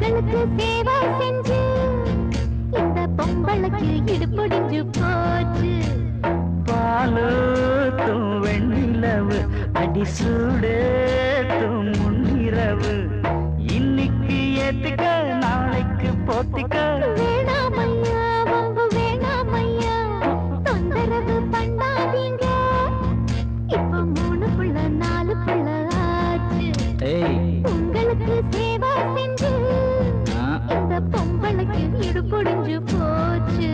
உங்களுக்கு சேவை செஞ்சு இந்த பொம்பளைக்கு இடுப்பொடிஞ்சு போச்சு. பாலூத்தும் வெண்ணிலவு அடிசூடேத்தும் முன்னிரவு இன்னைக்கு ஏத்துக்க நாளைக்கு போத்திக்க. வேணாமையா வம்பு வேணாமையா தொந்தரவு பண்ணாதீங்க. இப்ப 3 புள்ள 4 புள்ள ஆச்சு. உங்களுக்கு சேவை செஞ்சு இந்த பொம்பளைக்கு இடுப்பொடிஞ்சு போச்சு.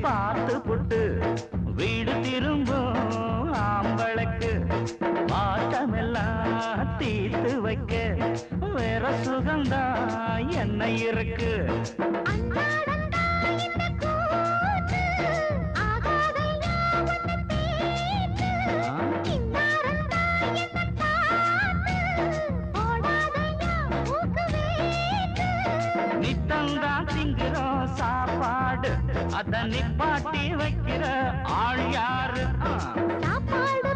பார்த்து புட்டு வீடு திரும்பும் ஆம்பளைக்கு மாற்றமெல்லாம் தீர்த்து வைக்க வேற சுகந்தா என்ன இருக்கு. நித்தந்தான் திங்குறோம் சாப்பாடு அத நிப்பாட்டி வைக்கிற ஆள் யாரு. சாப்பாடு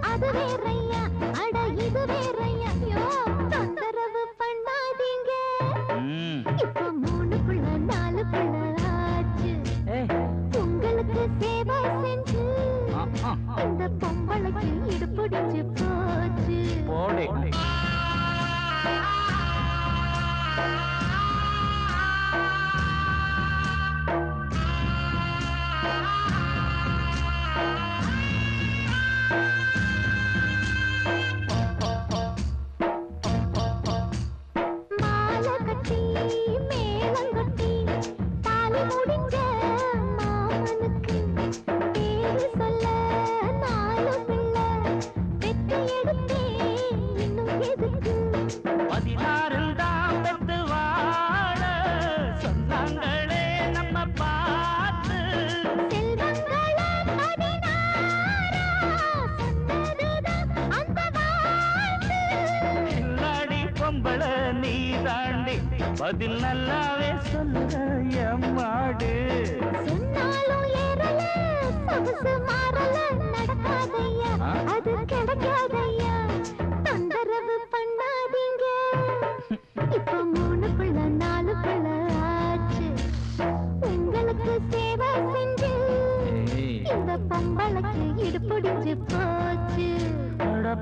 அது வேறையா அட இது வேறையா. தொந்தரவு பண்ணாதீங்க. இப்ப 3 புள்ள 4 புள்ள ஆச்சு. உங்களுக்கு சேவை செஞ்சு இந்த பொம்பளைக்கு இடுப்பொடிஞ்சு போச்சு. நீ தாண்டி பதில் நல்லாவே சொல்லுற எம்மாடு. சொன்னாலும் ஏறல சொகுசு மாறல நடக்காதையா அது கிடைக்காதையா. தொந்தரவு பண்ணாதீங்க. இப்ப 3 புள்ள 4 புள்ள ஆச்சு. உங்களுக்கு சேவை செஞ்சு இந்த பொம்பளைக்கு இடுப்பொடிஞ்சு போச்சு.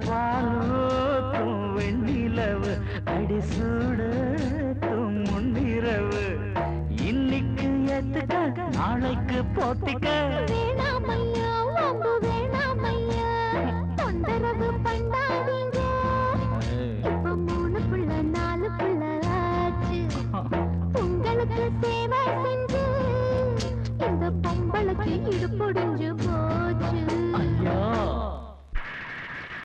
பாலூத்தும் வெண்ணிலவு அடிசூடத்தும் முன்னிரவு இன்னைக்கு ஏத்துக்க நாளைக்கு போத்திக்க. வேணாமையா